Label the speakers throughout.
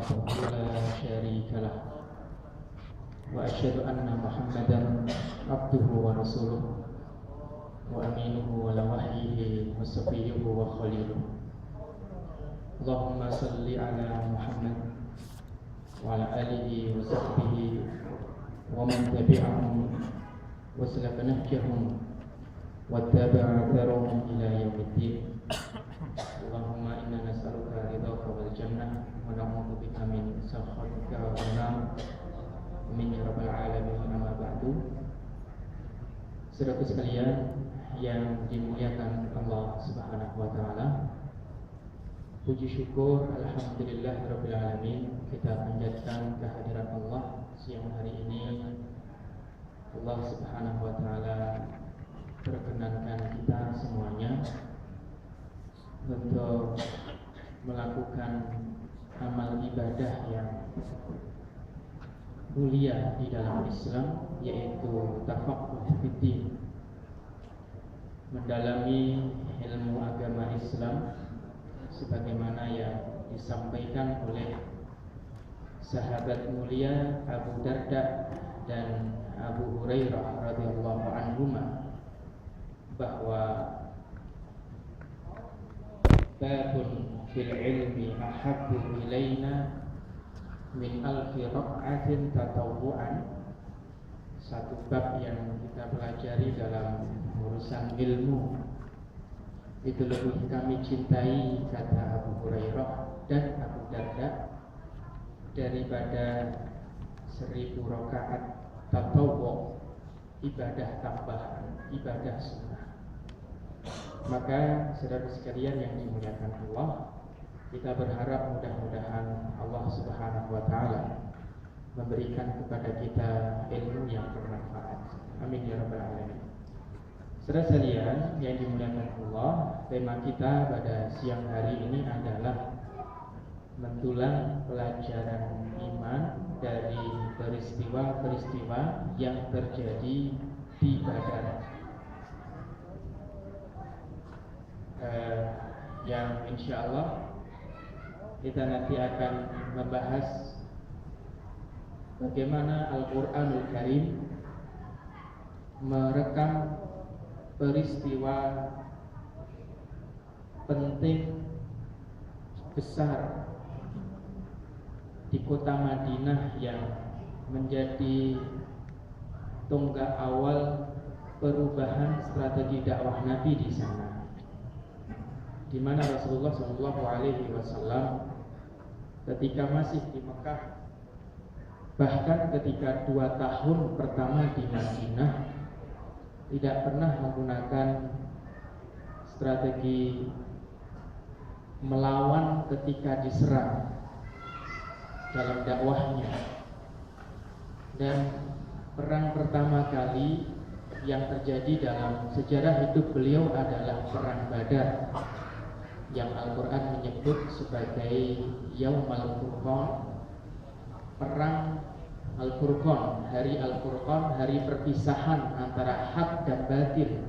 Speaker 1: وحده لا شريك له وأشهد أن محمدا عبده ورسوله وأمينه على وحيه وصفيه وخليله اللهم صل على محمد وعلى آله وصحبه ومن تبعهم وسلك نهجهم واتبع أثرهم إلى يوم الدين اللهم إنا نسألك رضاك والجنة ونعوذ بك من سخطك والنار amin ya rabbal alamin. Amma ba'du. Saudara sekalian yang dimuliakan Allah Subhanahu wa taala, puji syukur alhamdulillah rabbil alamin, kita panjatkan kehadiran Allah siang hari ini. Allah Subhanahu wa taala perkenankan kita semuanya untuk melakukan amal ibadah yang mulia di dalam Islam, yaitu tafaqquh fiddin, mendalami ilmu agama Islam sebagaimana yang disampaikan oleh sahabat mulia Abu Darda dan Abu Hurairah radhiyallahu anhuma, bahwa babun fil ilmi ahabbu ilaina min alfi rak'atin tatawwu'an. Satu bab yang kita pelajari dalam urusan ilmu itu lebih kami cintai, kata Abu Hurairah dan Abu Darda, daripada 1000 rakaat tatawwu', ibadah tambahan, ibadah sunnah. Maka saudara sekalian yang dimuliakan Allah, kita berharap mudah-mudahan Allah Subhanahu wa taala memberikan kepada kita ilmu yang bermanfaat. Amin ya rabbal alamin. Saudara sekalian yang dimuliakan Allah, tema kita pada siang hari ini adalah mendulang pelajaran iman dari peristiwa-peristiwa yang terjadi di Badar. Yang insya Allah kita nanti akan membahas bagaimana Al-Quranul Karim merekam peristiwa penting besar di kota Madinah yang menjadi tonggak awal perubahan strategi dakwah Nabi di sana, di mana Rasulullah SAW ketika masih di Mekah, bahkan ketika 2 tahun pertama di Madinah, tidak pernah menggunakan strategi melawan ketika diserang dalam dakwahnya. Dan perang pertama kali yang terjadi dalam sejarah hidup beliau adalah perang Badar, yang Al-Quran menyebut sebagai Yaumal Furqan, perang Al-Furqan, hari Al-Furqan, hari perpisahan antara hak dan batil.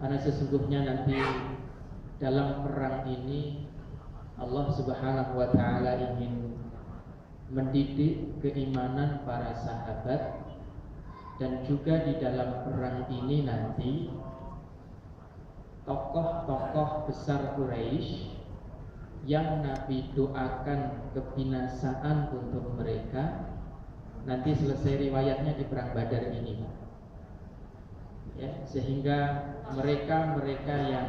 Speaker 1: Karena sesungguhnya nanti dalam perang ini Allah Subhanahu wa taala ingin mendidik keimanan para sahabat, dan juga di dalam perang ini nanti tokoh-tokoh besar Quraisy yang Nabi doakan kebinasaan untuk mereka nanti selesai riwayatnya di perang Badar ini, ya, sehingga mereka yang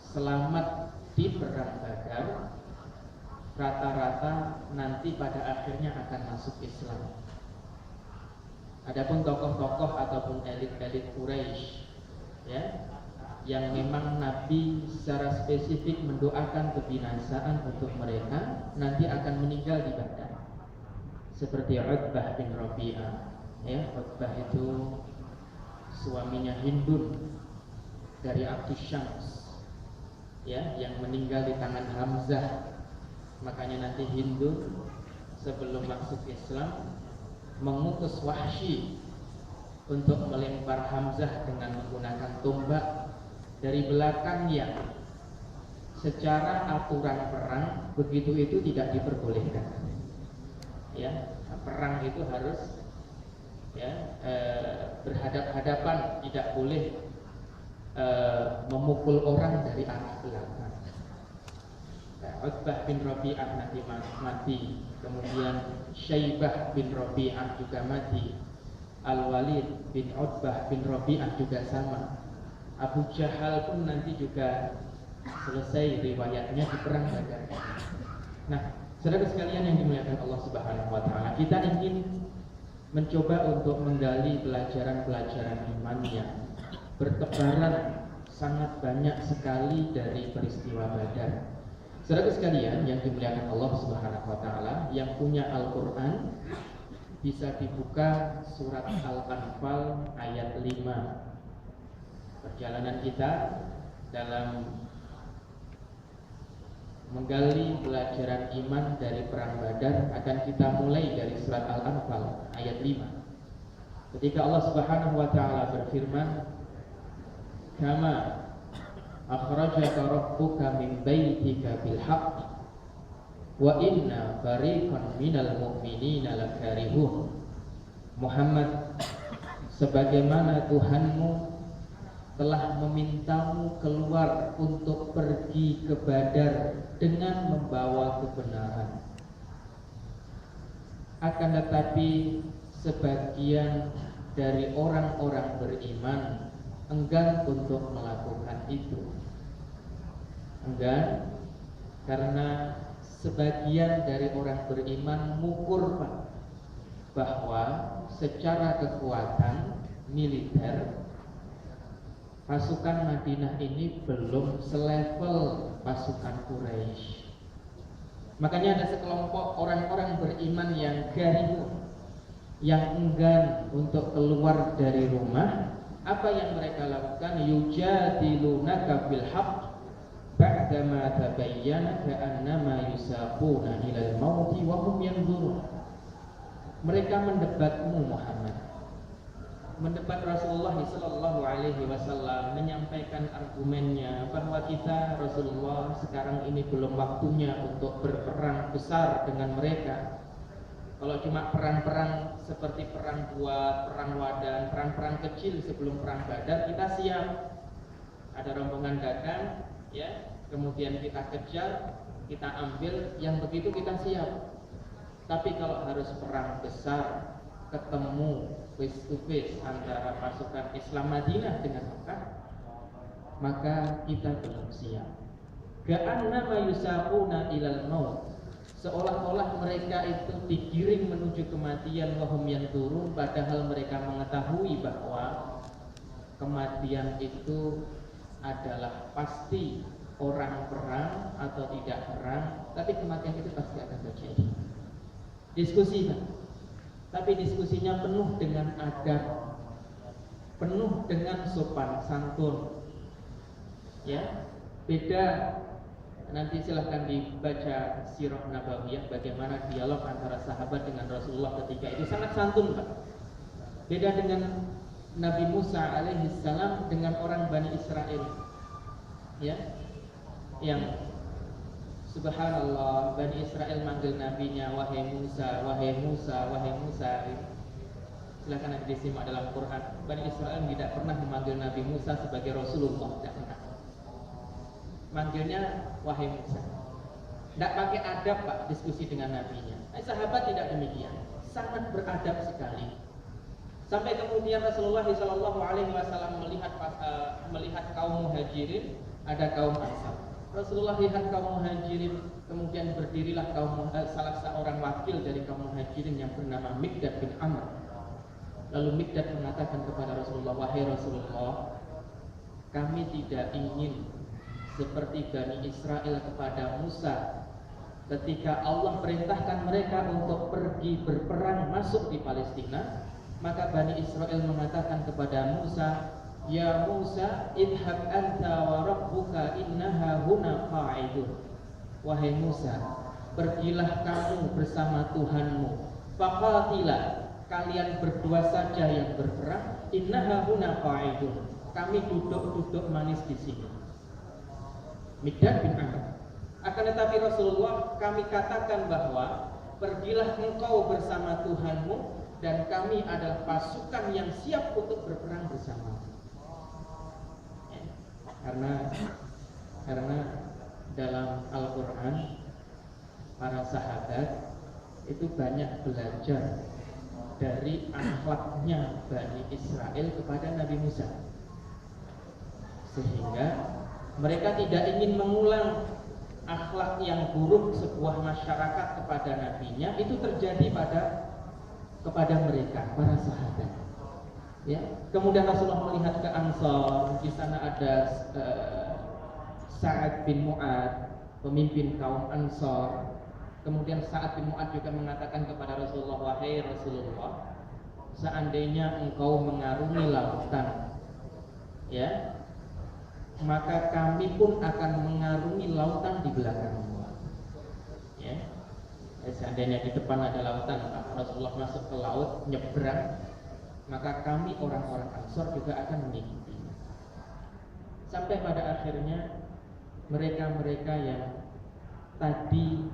Speaker 1: selamat di perang Badar rata-rata nanti pada akhirnya akan masuk Islam. Adapun tokoh-tokoh ataupun elit-elit Quraisy, ya, yang memang Nabi secara spesifik mendoakan kebinasaan untuk mereka, nanti akan meninggal di Badar. Seperti Utbah bin Rabi'ah, ya, Utbah itu suaminya Hindun dari Abdus Syams, ya, yang meninggal di tangan Hamzah. Makanya nanti Hindun sebelum masuk Islam mengutus Wahsy untuk melempar Hamzah dengan menggunakan tombak dari belakangnya, secara aturan perang begitu itu tidak diperbolehkan. Ya, perang itu harus berhadap-hadapan, tidak boleh memukul orang dari arah belakang. Utbah bin Rabi'ah nanti mati, kemudian Syaibah bin Rabi'ah juga mati, Al-Walid bin Utbah bin Rabi'ah juga sama, Abu Jahal pun nanti juga selesai riwayatnya di perang Badar. Nah, saudara sekalian yang dimuliakan Allah Subhanahu wa taala, kita ingin mencoba untuk menggali pelajaran-pelajaran iman yang bertebaran sangat banyak sekali dari peristiwa Badar. Saudara sekalian yang dimuliakan Allah Subhanahu wa taala, yang punya Al-Qur'an bisa dibuka surat Al-Anfal ayat 5. Perjalanan kita dalam menggali pelajaran iman dari perang Badar akan kita mulai dari surat Al-Anfal ayat 5. Ketika Allah Subhanahu wa taala berfirman, "Kama akhrajaka rabbuka min baitika bil haqq wa inna fariqan minal mu'minina lakarihun." Muhammad, sebagaimana Tuhanmu telah memintamu keluar untuk pergi ke Badar dengan membawa kebenaran, akan tetapi sebagian dari orang-orang beriman enggan untuk melakukan itu. Enggan karena sebagian dari orang beriman mengukur bahwa secara kekuatan militer pasukan Madinah ini belum selevel pasukan Quraisy. Makanya ada sekelompok orang-orang beriman yang garibu, yang enggan untuk keluar dari rumah. Apa yang mereka lakukan? Yujadilunaka bil haqq ba'dama tabayyana ka'annama yusaquna ilal mauti wa hum yanzurun. Mereka mendebatmu Muhammad, mendebat Rasulullah sallallahu alaihi wasallam, menyampaikan argumennya bahwa kita Rasulullah sekarang ini belum waktunya untuk berperang besar dengan mereka. Kalau cuma perang-perang seperti perang Buat, perang Wadan, perang-perang kecil sebelum perang Badar, kita siap. Ada rombongan datang, ya, kemudian kita kejar, kita ambil, yang begitu kita siap. Tapi kalau harus perang besar, ketemu face to face antara pasukan Islam Madinah dengan Mekah, maka kita belum siap. Ka'annama yusaquna ilal maut, seolah-olah mereka itu digiring menuju kematian, wahum yanzurun, padahal mereka mengetahui bahwa kematian itu adalah pasti. Orang perang atau tidak perang, tapi kematian itu pasti akan terjadi. Diskusi kan? Tapi diskusinya penuh dengan adab, penuh dengan sopan santun. Ya, beda. Nanti silahkan dibaca sirah nabawiyah bagaimana dialog antara sahabat dengan Rasulullah ketika itu, sangat santun Pak. Beda dengan Nabi Musa alaihissalam dengan orang Bani Israel, ya, yang subhanallah, Bani Israel manggil nabinya wahai Musa, wahai Musa, wahai Musa. Silahkan nanti disimak dalam Quran. Bani Israel tidak pernah memanggil Nabi Musa sebagai Rasulullah, tidak pernah. Manggilnya wahai Musa. Tidak pakai adab Pak diskusi dengan nabinya. Sahabat tidak demikian, sangat beradab sekali. Sampai kemudian Rasulullah SAW melihat kaum muhajirin, ada kaum ansar. Rasulullah lihat kaum muhajirin, kemudian berdirilah salah seorang wakil dari kaum muhajirin yang bernama Miqdad bin Amr. Lalu Miqdad mengatakan kepada Rasulullah, wahai Rasulullah, kami tidak ingin seperti Bani Israel kepada Musa ketika Allah perintahkan mereka untuk pergi berperang masuk di Palestina. Maka Bani Israel mengatakan kepada Musa, ya Musa, idhab anta wa rabbuka innaha huna qa'idun. Wahai Musa, pergilah kamu bersama Tuhanmu, faqatilah, kalian berdua saja yang berperang, innaha huna qa'idun, kami duduk-duduk manis di sini. Mikdad bin Amr. Akan tetapi Rasulullah, kami katakan bahwa pergilah engkau bersama Tuhanmu dan kami adalah pasukan yang siap untuk berperang bersama. Ya. Karena dalam Al-Quran para sahabat itu banyak belajar dari akhlaknya Bani Israel kepada Nabi Musa, sehingga mereka tidak ingin mengulang akhlak yang buruk sebuah masyarakat kepada nabinya itu terjadi kepada mereka para sahabat. Ya. Kemudian Rasulullah melihat ke Ansor, di sana ada Sa'ad bin Mu'ad, pemimpin kaum Ansor. Kemudian Sa'ad bin Mu'ad juga mengatakan kepada Rasulullah, wahai Rasulullah, seandainya engkau mengarungi lautan, ya, maka kami pun akan mengarungi lautan di belakangmu. Ya. Seandainya di depan ada lautan, Rasulullah masuk ke laut, nyebrang, maka kami orang-orang Ansor juga akan mengikuti. Sampai pada akhirnya mereka-mereka yang tadi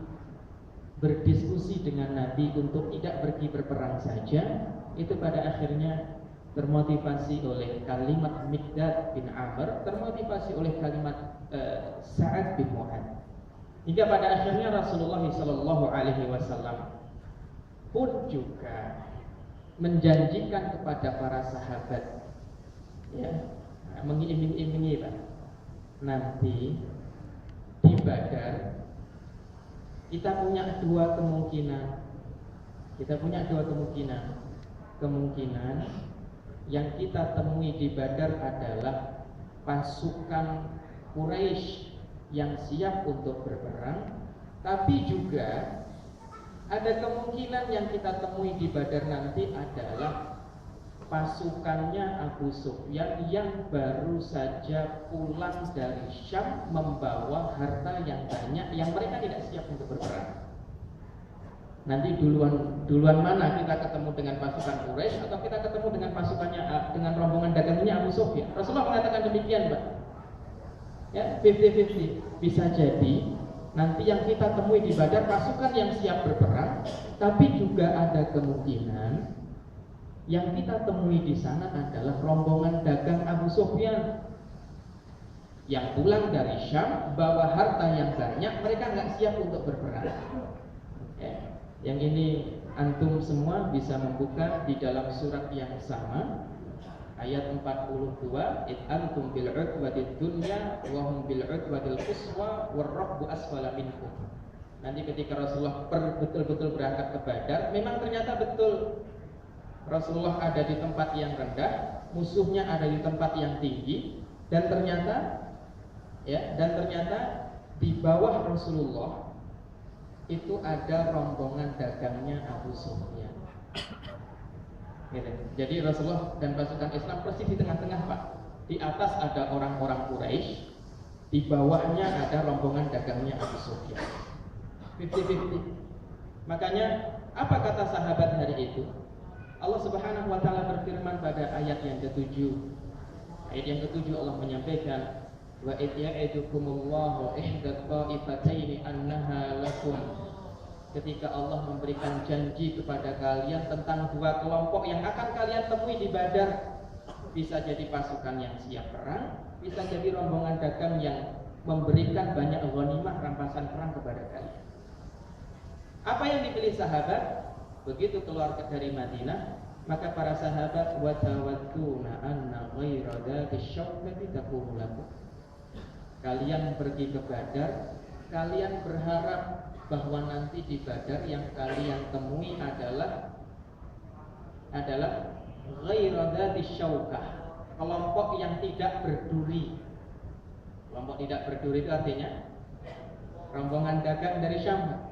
Speaker 1: berdiskusi dengan Nabi untuk tidak pergi berperang saja, itu pada akhirnya termotivasi oleh kalimat Mikdad bin Amr, termotivasi oleh kalimat Sa'ad bin Mu'ad, hingga pada akhirnya Rasulullah SAW pun juga menjanjikan kepada para sahabat, ya, mengiming-imingi, Pak, nanti di Badar kita punya dua kemungkinan yang kita temui di Badar adalah pasukan Quraisy yang siap untuk berperang, tapi juga ada kemungkinan yang kita temui di Badar nanti adalah pasukannya Abu Sufyan yang baru saja pulang dari Syam membawa harta yang banyak yang mereka tidak siap untuk berperang. Nanti duluan mana kita ketemu dengan pasukan Quraisy atau kita ketemu dengan pasukannya, dengan rombongan dagangnya Abu Sufyan? Rasulullah mengatakan demikian, Pak. Ya, 50-50. Bisa jadi nanti yang kita temui di Badar pasukan yang siap berperang, tapi juga ada kemungkinan yang kita temui di sana adalah rombongan dagang Abu Sufyan yang pulang dari Syam bawa harta yang banyak, mereka nggak siap untuk berperang. Ya. Yang ini antum semua bisa membuka di dalam surat yang sama, ayat 42, id antum bil udwadid dunya wa hum bil udwadil quswa warabbu asfala minkum. Nanti ketika Rasulullah betul-betul berangkat ke Badar, memang ternyata betul Rasulullah ada di tempat yang rendah, musuhnya ada di tempat yang tinggi, dan ternyata di bawah Rasulullah itu ada rombongan dagangnya Abu Sufyan. Gitu. Jadi Rasulullah dan pasukan Islam persis di tengah-tengah, Pak. Di atas ada orang-orang Quraisy, di bawahnya ada rombongan dagangnya Abu Sufyan. 50-50. Makanya apa kata sahabat hari itu? Allah Subhanahu wa taala berfirman pada ayat yang ke-7. Ayat yang ke-7 Allah menyampaikan, wa id ya'idukumullahu ihdat ta'ifataini annaha lakum. Ketika Allah memberikan janji kepada kalian tentang dua kelompok yang akan kalian temui di Badar, bisa jadi pasukan yang siap perang, bisa jadi rombongan dagang yang memberikan banyak ghanimah, rampasan perang kepada kalian. Apa yang dipilih sahabat? Begitu keluar dari Madinah, maka para sahabat watawadduna anna ghaira dzati syauqati takunu lakum. Kalian pergi ke Badar, kalian berharap bahwa nanti di Badar yang kalian temui adalah ghaira dzati syauqah, kelompok yang tidak berduri. Kelompok tidak berduri itu artinya rombongan dagang dari Syam,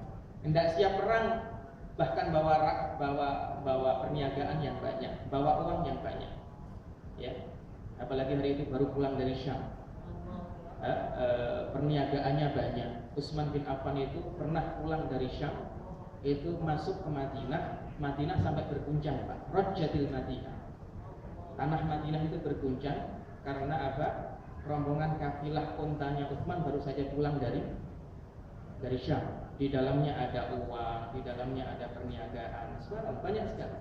Speaker 1: hendak siap perang, bahkan bawa perniagaan yang banyak, bawa uang yang banyak, ya. Apalagi hari itu baru pulang dari Syam, perniagaannya banyak. Utsman bin Affan itu pernah pulang dari Syam, itu masuk ke Madinah sampai berguncang, Pak. Rajjatil Madinah, tanah Madinah itu berguncang karena apa? rombongan kafilah untanya Utsman baru saja pulang dari Syam. Di dalamnya ada uang, di dalamnya ada perniagaan, banyak sekali.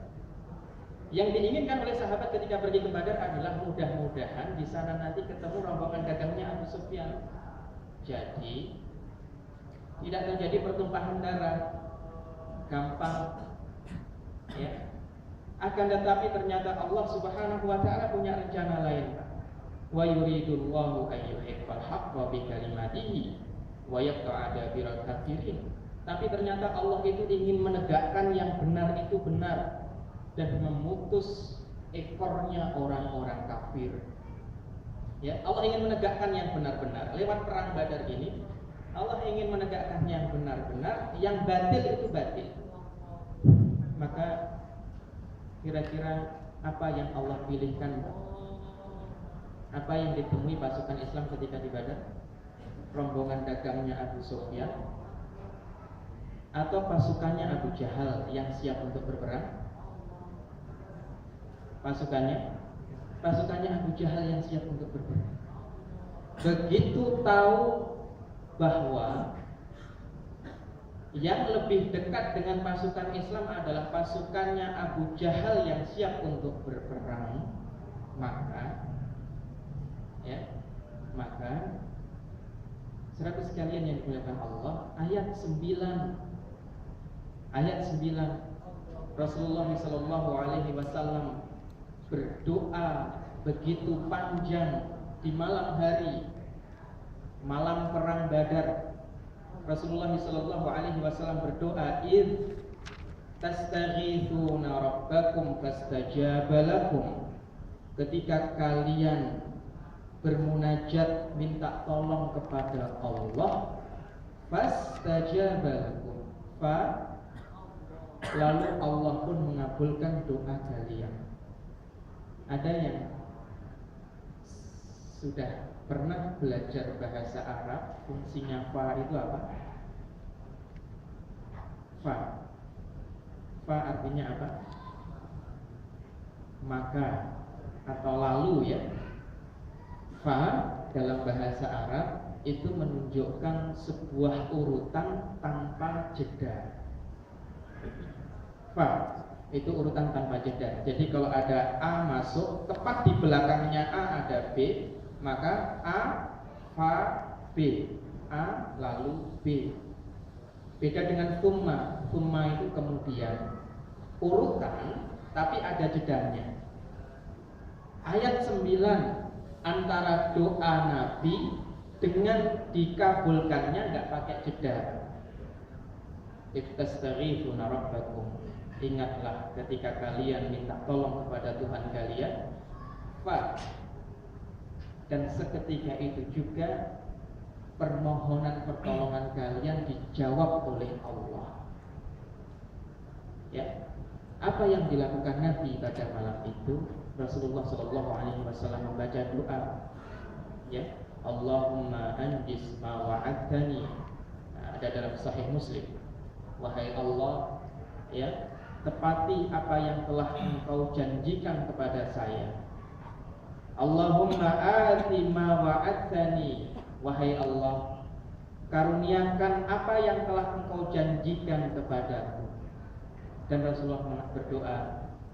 Speaker 1: Yang diinginkan oleh sahabat ketika pergi ke Badar adalah mudah-mudahan di sana nanti ketemu rombongan dagangnya Abu Sufyan. Jadi tidak terjadi pertumpahan darah, gampang, ya. Akan tetapi ternyata Allah Subhanahu wa taala punya rencana lain. Wa yuridullahu ayyuhiqqal haqqa bi kalimatihi wa yaqta'a dabiral kafirin. Tapi ternyata Allah itu ingin menegakkan yang benar itu benar dan memutus ekornya orang-orang kafir. Ya, Allah ingin menegakkan yang benar-benar lewat perang Badar ini. Allah ingin menegakkan yang benar-benar, yang batil itu batil. Maka kira-kira apa yang Allah pilihkan? Apa yang ditemui pasukan Islam ketika di Badar? Rombongan dagangnya Abu Sufyan atau pasukannya Abu Jahal yang siap untuk berperang? Pasukannya Abu Jahal yang siap untuk berperang. Begitu tahu bahwa yang lebih dekat dengan pasukan Islam adalah pasukannya Abu Jahal yang siap untuk berperang, maka saudara sekalian yang dimuliakan Allah, ayat 9 Rasulullah SAW berdoa begitu panjang di malam hari, malam perang Badar. Rasulullah SAW berdoa, "Id tastaghithuna rabbakum fastajaba lakum." Ketika kalian bermunajat minta tolong kepada Allah, fastajaba lakum, lalu Allah pun mengabulkan doa kalian. Ada yang sudah pernah belajar bahasa Arab, fungsinya fa itu apa? Fa artinya apa? Maka atau lalu, ya. Fa dalam bahasa Arab itu menunjukkan sebuah urutan tanpa jeda. Fa itu urutan tanpa jeda. Jadi kalau ada A masuk, tepat di belakangnya A ada B, maka A, Fa, B, A lalu B. Beda dengan thumma. Thumma itu kemudian, urutan tapi ada jedanya. Ayat 9 antara doa Nabi dengan dikabulkannya nggak pakai jeda. Istastaghithuna rabbakum, ingatlah ketika kalian minta tolong kepada Tuhan kalian, fa, dan seketika itu juga permohonan pertolongan kalian dijawab oleh Allah. Ya, apa yang dilakukan Nabi pada malam itu? Rasulullah SAW membaca doa, ya, Allahumma anjis ma wa'adtani. Ada dalam Sahih Muslim. Wahai Allah, ya, tepati apa yang telah Engkau janjikan kepada saya. Allahumma ati ma wa'adtani. Wahai Allah, karuniakan apa yang telah Engkau janjikan kepadaku. Dan Rasulullah berdoa,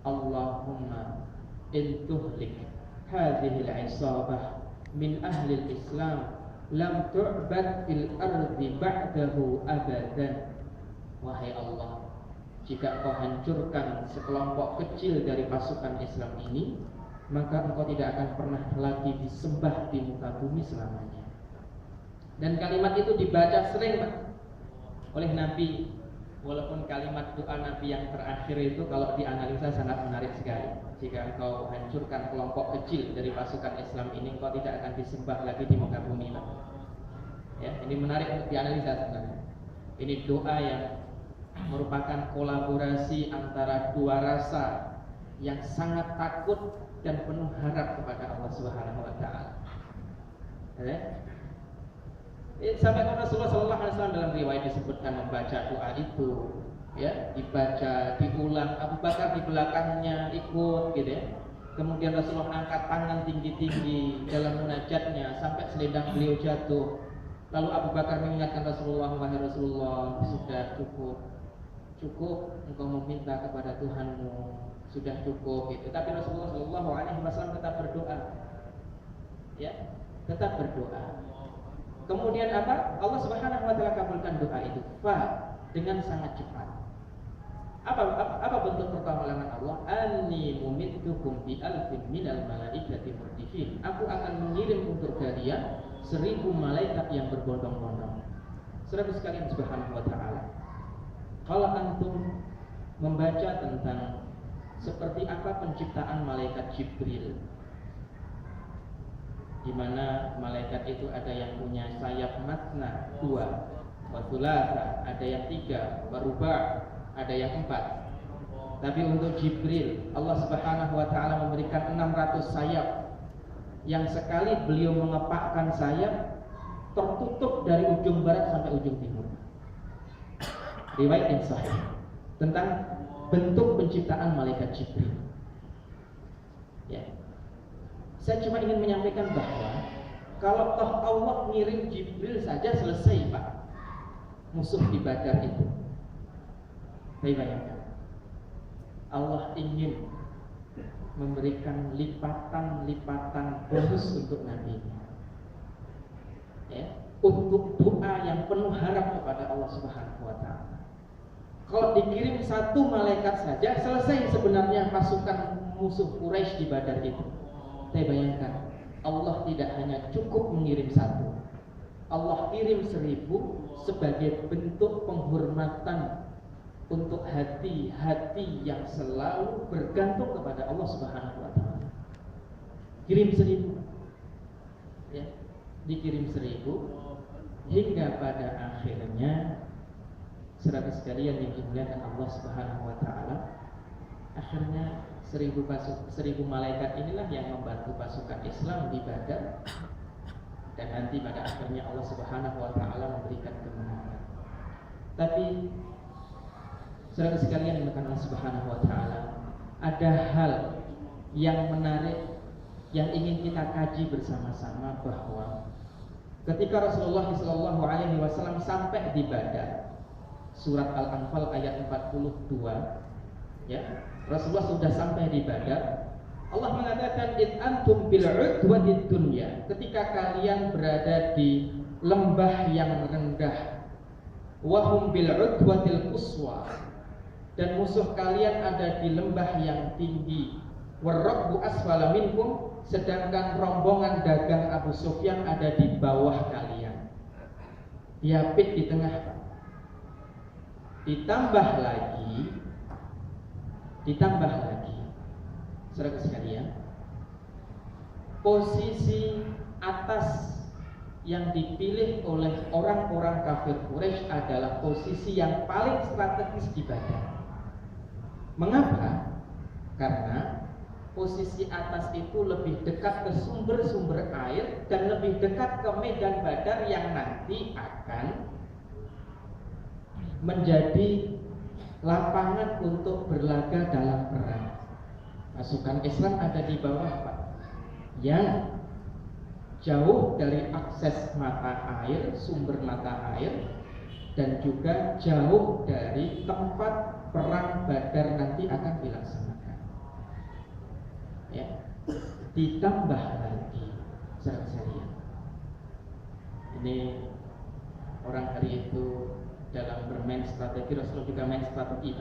Speaker 1: Allahumma in tuhlik hadhihi al-isabah min ahli al-Islam lam tu'bad fil ardi ba'dahu abadan. Wahai Allah, jika Engkau hancurkan sekelompok kecil dari pasukan Islam ini, maka Engkau tidak akan pernah lagi disembah di muka bumi selamanya. Dan kalimat itu dibaca sering oleh Nabi. Walaupun kalimat doa Nabi yang terakhir itu kalau dianalisa sangat menarik sekali. Jika Engkau hancurkan kelompok kecil dari pasukan Islam ini, Engkau tidak akan disembah lagi di muka bumi. Ya, ini menarik untuk dianalisa sebenarnya. Ini doa yang merupakan kolaborasi antara dua rasa yang sangat takut dan penuh harap kepada Allah Subhanahu wa taala. Sampai Rasulullah SAW dalam riwayat disebutkan membaca doa itu, ya, dibaca, diulang. Abu Bakar di belakangnya ikut, gitu ya. Kemudian Rasulullah angkat tangan tinggi-tinggi dalam munajatnya sampai selendang beliau jatuh. Lalu Abu Bakar mengingatkan Rasulullah, wahai Rasulullah, sudah cukup engkau meminta kepada Tuhanmu, sudah cukup itu. Tapi Rasulullah Shallallahu Alaihi Wasallam tetap berdoa, ya, tetap berdoa. Kemudian apa? Allah Subhanahu Wa Taala kabulkan doa itu, dengan sangat cepat. Apa bentuk pertolongan Allah? Anni mumittukum bi alfin minal malaikati murdifin. Aku akan mengirim untuk kalian 1000 malaikat yang berbondong-bondong. Saudara sekalian Subhanahu wa taala, kalau antum membaca tentang seperti apa penciptaan malaikat Jibril, di mana malaikat itu ada yang punya sayap matna 2, wa thulatha, ada yang 3, wa ruba', ada yang 4. Tapi untuk Jibril, Allah Subhanahu wa taala memberikan 600 sayap, yang sekali beliau mengepakkan sayap tertutup dari ujung barat sampai ujung timur. Riwayat yang sahih tentang bentuk penciptaan malaikat Jibril. Ya. Saya cuma ingin menyampaikan bahwa kalau toh Allah ngirim Jibril saja selesai, Pak, musuh di Badar itu. Saya bayangkan Allah ingin memberikan lipatan-lipatan bonus untuk Nabi, ya, untuk doa yang penuh harap kepada Allah Subhanahu wa taala. Kalau dikirim 1 malaikat saja selesai sebenarnya pasukan musuh Quraisy di Badar itu. Saya bayangkan Allah tidak hanya cukup mengirim 1, Allah kirim 1000 sebagai bentuk penghormatan untuk hati-hati yang selalu bergantung kepada Allah Subhanahu wa taala. Kirim 1000, ya, dikirim 1000 hingga pada akhirnya, saudara sekalian yang dimuliakan Allah Subhanahu wa taala, akhirnya 1000 malaikat inilah yang membantu pasukan Islam di Badar, dan nanti pada akhirnya Allah Subhanahu wa taala memberikan kemenangan. Tapi saudara sekalian yang Allah Subhanahu wa taala, ada hal yang menarik yang ingin kita kaji bersama-sama, bahwa ketika Rasulullah sallallahu alaihi wasallam sampai di Badar, surat Al-Anfal ayat 42, ya, Rasulullah sudah sampai di Badar. Allah mengatakan id antum bil udwatid dunya, ketika kalian berada di lembah yang rendah, wahum bil udwatil quswa, dan musuh kalian ada di lembah yang tinggi, warrakbu asfala minkum, sedangkan rombongan dagang Abu Sufyan ada di bawah kalian. Diapit di tengah, Pak. Ditambah lagi, saudara sekalian, posisi atas yang dipilih oleh orang-orang kafir Quraisy adalah posisi yang paling strategis di Badar. Mengapa? Karena posisi atas itu lebih dekat ke sumber-sumber air dan lebih dekat ke medan Badar yang nanti akan menjadi lapangan untuk berlaga dalam perang. Pasukan Islam ada di bawah, Pak, yang jauh dari akses mata air, sumber mata air, dan juga jauh dari tempat perang Badar nanti akan dilaksanakan. Ya. Ditambah lagi, saudara sekalian, ini orang hari itu dalam bermain strategi, Rasulullah juga main strategi,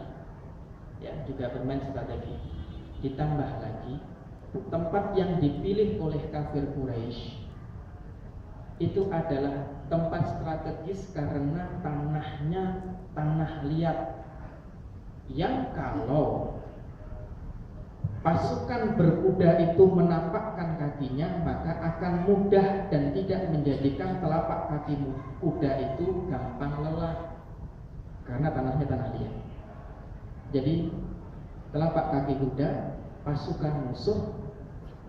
Speaker 1: ya, juga bermain strategi. Ditambah lagi, tempat yang dipilih oleh kafir Quraisy itu adalah tempat strategis karena tanahnya tanah liat, yang kalau pasukan berkuda itu menapakkan kakinya, maka akan mudah dan tidak menjadikan telapak kaki kuda itu gampang lelah, karena tanahnya tanah liat. Jadi telapak kaki kuda pasukan musuh,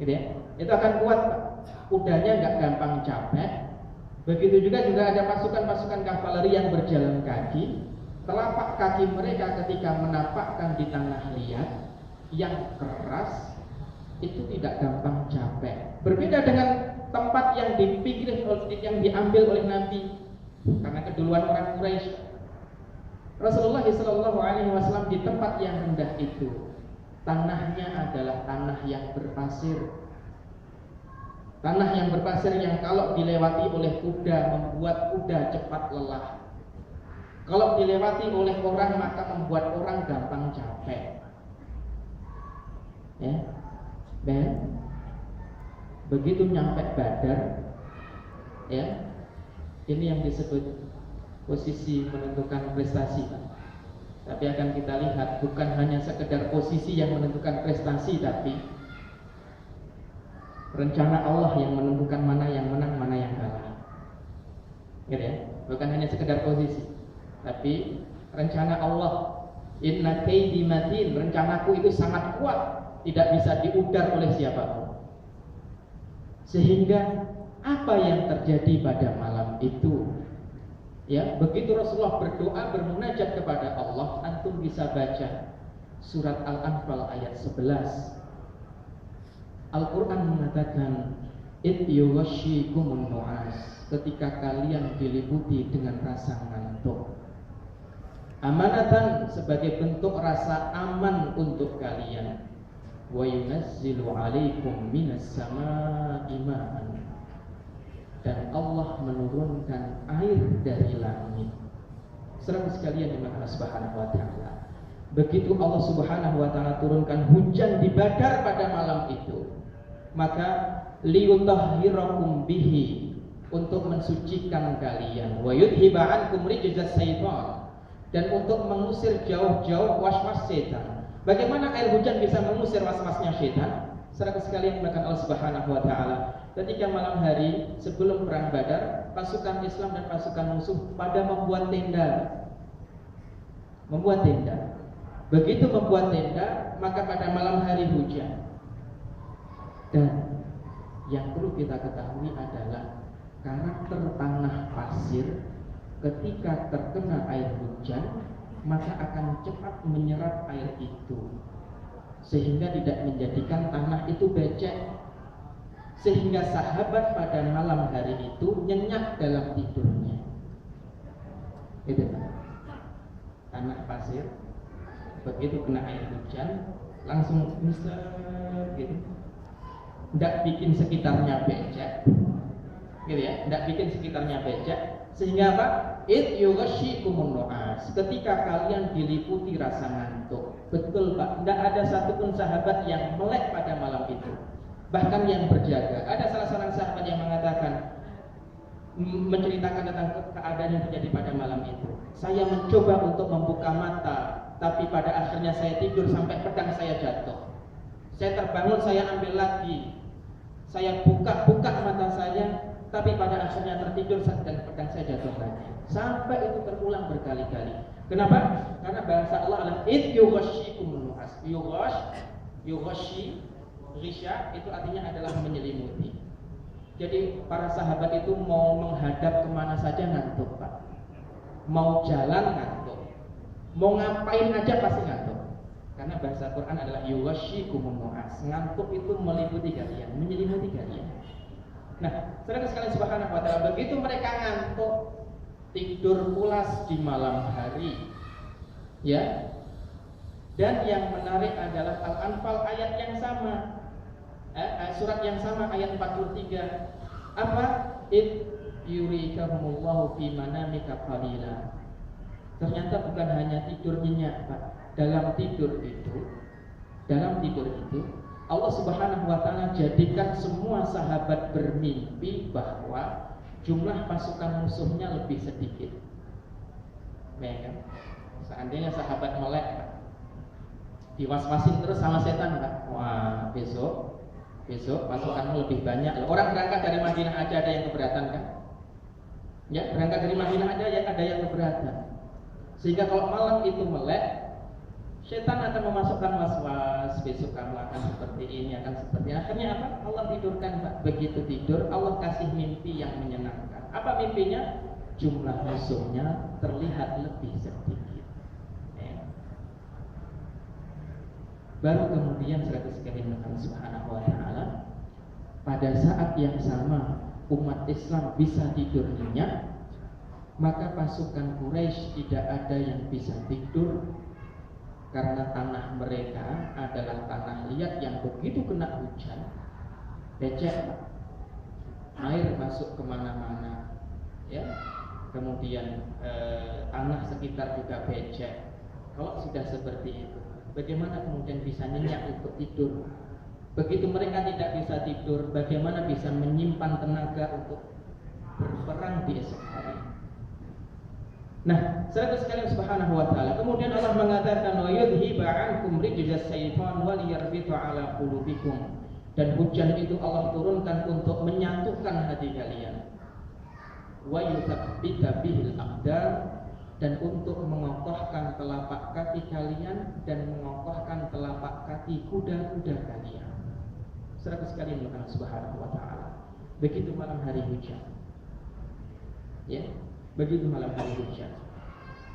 Speaker 1: gitu ya, itu akan kuat, Pak. Kudanya nggak gampang capek. Begitu juga ada pasukan-pasukan kavaleri yang berjalan kaki, telapak kaki mereka ketika menapakkan di tanah liat yang keras, itu tidak gampang capek. Berbeda dengan tempat yang diambil oleh Nabi karena keduluan orang Quraisy. Rasulullah SAW di tempat yang rendah itu, tanahnya adalah tanah yang berpasir. Tanah yang berpasir yang kalau dilewati oleh kuda membuat kuda cepat lelah. Kalau dilewati oleh orang maka membuat orang gampang capek. Ya, dan begitu nyampe Badar, ya, ini yang disebut posisi menentukan prestasi. Tapi akan kita lihat bukan hanya sekedar posisi yang menentukan prestasi, tapi rencana Allah yang menentukan mana yang menang, mana yang kalah. Gitu ya? Bukan hanya sekedar posisi, tapi rencana Allah. Inna kaidi matin, rencanaku itu sangat kuat, tidak bisa diudar oleh siapapun. Sehingga apa yang terjadi pada malam itu, ya, begitu Rasulullah berdoa bermunajat kepada Allah, antum bisa baca surat Al-Anfal ayat 11. Al-Quran mengatakan id yughashshikumun nu'as, ketika kalian diliputi dengan rasa ngantuk. Amanatan, sebagai bentuk rasa aman untuk kalian. Wa yunazzilu 'alaikum minas samaa'i ma'an, dan Allah menurunkan air dari langit. Saudara sekalian yang Allah Subhanahu wa taala, begitu Allah Subhanahu wa taala turunkan hujan di Badar pada malam itu, maka liyutahhirakum bihi, untuk mensucikan kalian, wa yudhiba ankum rijzas syaitan, dan untuk mengusir jauh-jauh waswas setan. Bagaimana air hujan bisa mengusir waswasnya setan? Saudara sekalian yang Allah Subhanahu wa taala, ketika malam hari sebelum perang Badar, pasukan Islam dan pasukan musuh pada membuat tenda. Begitu membuat tenda, maka pada malam hari hujan. Dan yang perlu kita ketahui adalah karakter tanah pasir ketika terkena air hujan, maka akan cepat menyerap air itu, sehingga tidak menjadikan tanah itu becek. Sehingga sahabat pada malam hari itu nyenyak dalam tidurnya. Itu tanah pasir, begitu kena air hujan langsung bisa gitu, tidak bikin sekitarnya becek, gitu ya, tidak bikin sekitarnya becek. Sehingga apa? It yughashshikumun nu'as, ketika kalian diliputi rasa ngantuk. Betul Pak, tidak ada satupun sahabat yang melek pada malam itu, bahkan yang berjaga. Ada salah seorang sahabat yang mengatakan, menceritakan tentang keadaan yang terjadi pada malam itu. Saya mencoba untuk membuka mata, tapi pada akhirnya saya tidur sampai pedang saya jatuh. Saya terbangun, saya ambil lagi, saya buka mata saya, tapi pada akhirnya tertidur dan pedang saya jatuh lagi. Sampai itu terulang berkali-kali. Kenapa? Karena bahasa Allah adalah id yughashshikumun nu'as. Yughashshi, ghisya itu artinya adalah menyelimuti. Jadi para sahabat itu mau menghadap kemana saja ngantuk Pak, mau jalan ngantuk, mau ngapain aja pasti ngantuk. Karena bahasa Quran adalah yughashshikumun nu'as, ngantuk itu meliputi kalian, menyelimuti kalian. Nah, saudara sekalian subhanahu wa ta'ala, begitu mereka ngantuk, tidur pulas di malam hari, ya. Dan yang menarik adalah Al-Anfal ayat yang sama, surat yang sama ayat 43. Apa? Id yurikahumullahu fi manamika qalila. Ternyata bukan hanya tidur nyenyak Pak. Dalam tidur itu Allah Subhanahu wa ta'ala jadikan semua sahabat bermimpi bahwa jumlah pasukan musuhnya lebih sedikit. Kan? Seandainya sahabat melek Pak, diwaswasin terus sama setan Pak. Wah, besok pasukanmu lebih banyak. Orang berangkat dari Madinah aja ada yang keberatan kan? Ya, berangkat dari Madinah aja ada yang keberatan. Sehingga kalau malam itu melek, setan akan memasukkan waswas, besok kamu akan seperti ini, akan seperti ini. Akhirnya apa? Allah tidurkan Pak. Begitu tidur, Allah kasih mimpi yang menyenangkan. Apa mimpinya? Jumlah musuhnya terlihat lebih sedikit. Baru kemudian saudara sekalian Allah Subhanahu wa taala, pada saat yang sama umat Islam bisa tidur nyenyak, maka pasukan Quraisy tidak ada yang bisa tidur karena tanah mereka adalah tanah liat yang begitu kena hujan becek, air masuk kemana-mana, ya. Kemudian tanah sekitar juga becek. Kalau sudah seperti itu, bagaimana kemudian bisa nyenyak untuk tidur? Begitu mereka tidak bisa tidur, bagaimana bisa menyimpan tenaga untuk berperang di esok hari? Nah, saudara sekalian subhanahu wa ta'ala, kemudian Allah mengatakan wa yudhiba ankum rijzas syaitan wa liyarbita ala qulubikum. Dan hujan itu Allah turunkan untuk menyatukan hati kalian. Wa yuthabbita bihil aqdam, dan untuk mengokohkan telapak kaki kalian dan mengokohkan telapak kaki kuda-kuda kalian. Saudara sekalian Allah subhanahu wa ta'ala, begitu malam hari hujan, ya, begitu malam hari hujan,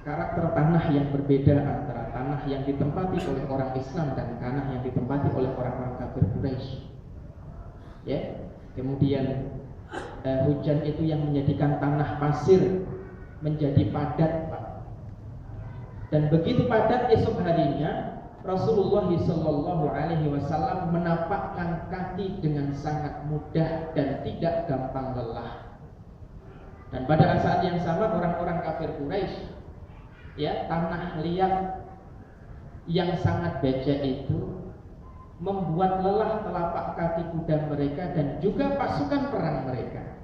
Speaker 1: karakter tanah yang berbeda antara tanah yang ditempati oleh orang Islam dan tanah yang ditempati oleh orang-orang kafir Quraisy, ya. Kemudian hujan itu yang menjadikan tanah pasir menjadi padat, Pak. Dan begitu padat, esok harinya Rasulullah SAW menapakkan kaki dengan sangat mudah dan tidak gampang lelah. Dan pada saat yang sama orang-orang kafir Quraisy, ya, tanah liat yang sangat becek itu membuat lelah telapak kaki kuda mereka dan juga pasukan perang mereka.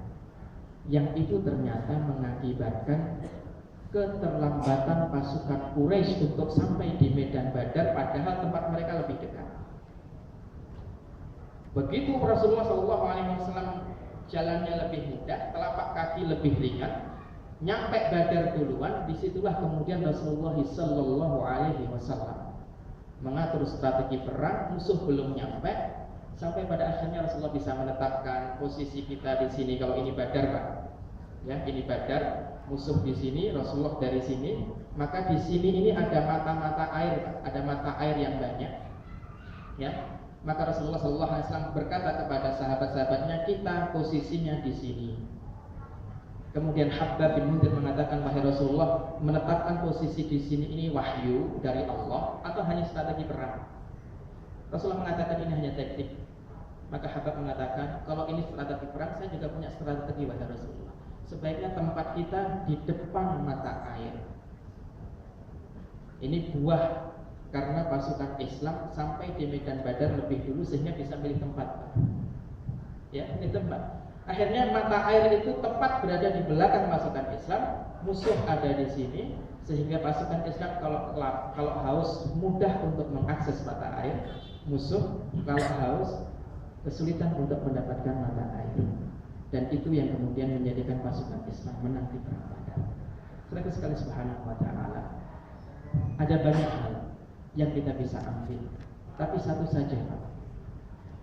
Speaker 1: Yang itu ternyata mengakibatkan keterlambatan pasukan Quraisy untuk sampai di medan Badar, padahal tempat mereka lebih dekat. Begitu Rasulullah SAW jalannya lebih mudah, telapak kaki lebih ringan, nyampe Badar duluan, disitulah kemudian Rasulullah SAW mengatur strategi perang, musuh belum nyampe, sampai pada akhirnya Rasulullah bisa menetapkan posisi kita di sini. Kalau ini Badar, Pak, ya, ini Badar, musuh di sini, Rasulullah dari sini, maka di sini ini ada mata-mata air, Pak, ada mata air yang banyak, ya. Maka Rasulullah SAW berkata kepada sahabat-sahabatnya, kita posisinya di sini. Kemudian Habbab bin Munzir mengatakan, wahai Rasulullah, menetapkan posisi di sini ini wahyu dari Allah atau hanya strategi perang? Rasulullah mengatakan ini hanya taktik. Maka Habbab mengatakan, kalau ini strategi perang, saya juga punya strategi, wahai Rasulullah. Sebaiknya tempat kita di depan mata air. Ini buah karena pasukan Islam sampai di medan Badar lebih dulu sehingga bisa milih tempat. Ya, ini tempat. Akhirnya mata air itu tepat berada di belakang pasukan Islam, musuh ada di sini, sehingga pasukan Islam kalau haus mudah untuk mengakses mata air, musuh kalau haus kesulitan untuk mendapatkan mata air. Dan itu yang kemudian menjadikan pasukan Islam menang di perang Badar. Saudara sekalian subhanahu wa ta'ala, ada banyak hal yang kita bisa ambil, tapi satu saja, Pak,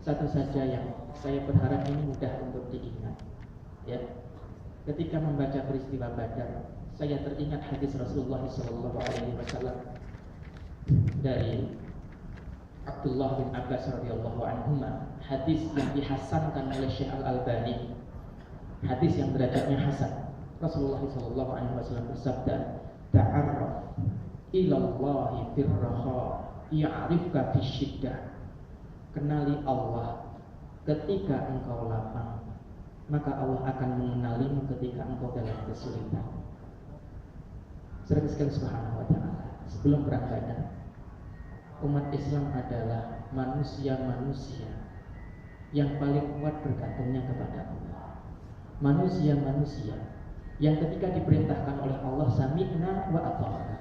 Speaker 1: satu saja yang saya berharap ini mudah untuk diingat, ya. Ketika membaca peristiwa Badar, saya teringat hadis Rasulullah SAW dari Abdullah bin Abbas radhiyallahu anhuma, hadis yang dihasankan oleh Syekh Al-Albani, hadis yang derajatnya hasan. Rasulullah SAW bersabda, ta'arraf ilallahi firraha ya'rifka fisyiddah. Kenali Allah ketika engkau lapang, maka Allah akan mengenalimu ketika engkau dalam kesulitan. Saudara sekalian subhanahu wa ta'ala, sebelum perang Badar, umat Islam adalah manusia-manusia yang paling kuat bergantungnya kepada Allah. Manusia-manusia yang ketika diperintahkan oleh Allah sami'na wa ata'na.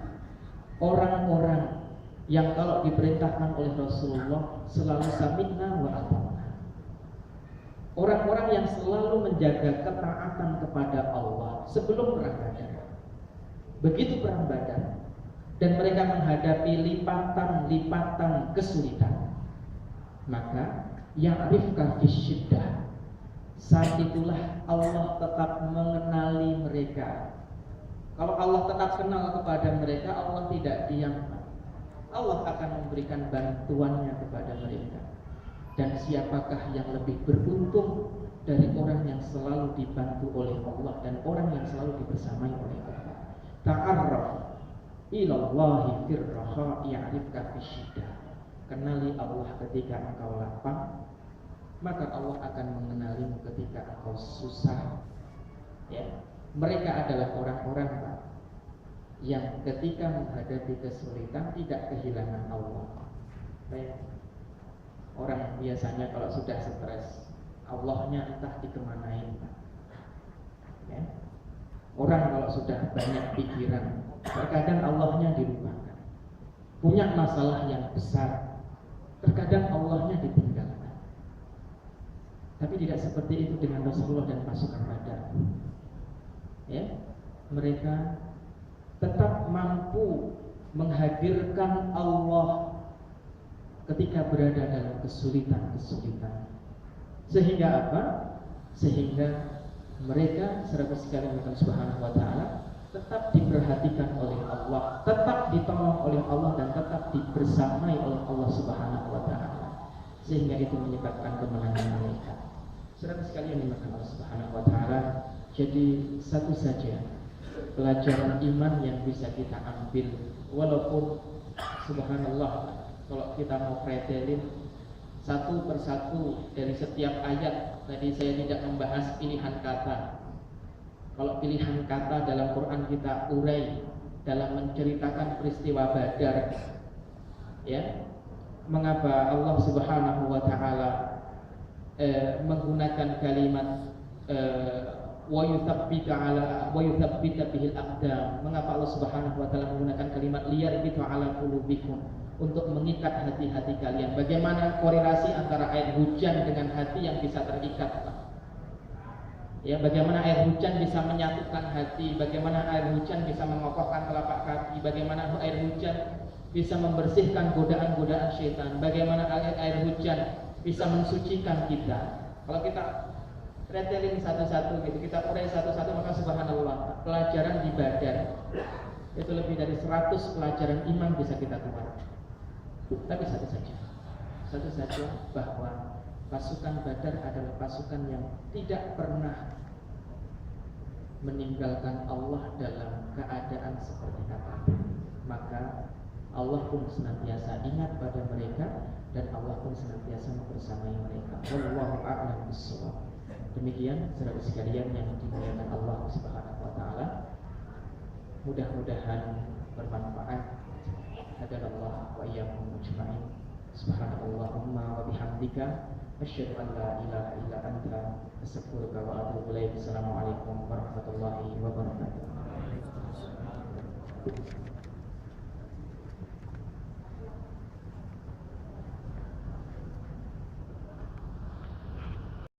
Speaker 1: Orang-orang yang kalau diperintahkan oleh Rasulullah selalu sami'na wa ata'na. Orang-orang yang selalu menjaga ketaatan kepada Allah sebelum perang Badar. Begitu perang Badar dan mereka menghadapi lipatan-lipatan kesulitan, maka ya'rifka fisyiddah, saat itulah Allah tetap mengenali mereka. Kalau Allah tetap kenal kepada mereka, Allah tidak diam. Allah akan memberikan bantuannya kepada mereka. Dan siapakah yang lebih beruntung dari orang yang selalu dibantu oleh Allah dan orang yang selalu dibersamai oleh Allah. Ta'arraf ilallahi firraha ya'rifka fisyiddah. Kenali Allah ketika engkau lapang, maka Allah akan mengenalimu ketika engkau susah. Ya, mereka adalah orang-orang yang ketika menghadapi kesulitan tidak kehilangan Allah. Baik. Orang biasanya kalau sudah stres, Allahnya entah dikemanain. Ya. Orang kalau sudah banyak pikiran, terkadang Allahnya dilupakan. Punya masalah yang besar, terkadang Allahnya ditinggalkan. Tapi tidak seperti itu dengan Rasulullah dan pasukan Badar. Ya, mereka tetap mampu menghadirkan Allah ketika berada dalam kesulitan-kesulitan. Sehingga apa? Sehingga mereka serta sekalian Allah Subhanahu wa taala tetap diperhatikan oleh Allah, tetap ditolong oleh Allah dan tetap dibersamai oleh Allah Subhanahu wa taala. Sehingga itu menyebabkan kemenangan mereka. Serta sekalian dimakan Allah Subhanahu wa taala. Jadi satu saja pelajaran iman yang bisa kita ambil, walaupun subhanallah kalau kita mau pretelin satu persatu dari setiap ayat. Tadi saya tidak membahas pilihan kata. Kalau pilihan kata dalam Quran kita urai dalam menceritakan peristiwa Badar, ya, mengapa Allah Subhanahu wa taala menggunakan kalimat wa yuthabbita bihil aqdam. Mengapa Allah Subhanahu wa taala menggunakan kalimat liyarbitu ala qulubikum, untuk mengikat hati-hati kalian? Bagaimana korelasi antara air hujan dengan hati yang bisa terikat, Pak? Ya, bagaimana air hujan bisa menyatukan hati, bagaimana air hujan bisa mengokohkan telapak kaki, bagaimana air hujan bisa membersihkan godaan-godaan syaitan, bagaimana air hujan bisa mensucikan kita. Kalau kita retelin satu-satu gitu, kita urai satu-satu, maka subhanallah, pelajaran di Badar itu lebih dari 100 pelajaran iman bisa kita keluarkan. Tapi satu saja bahwa pasukan Badar adalah pasukan yang tidak pernah meninggalkan Allah dalam keadaan seperti apapun. Maka Allah pun senantiasa ingat pada mereka dan Allah pun senantiasa membersamai mereka. Wallahu a'lam bishawab. Demikian saudara sekalian yang dimuliakan Allah Subhanahu wa taala. Mudah-mudahan bermanfaat. Hadanallahu wa iyyakum ajma'in. Subhanallahumma wa bihamdika asyhadu an la ilaha illa anta astaghfiruka wa atubu ilaik. Assalamualaikum warahmatullahi wabarakatuh.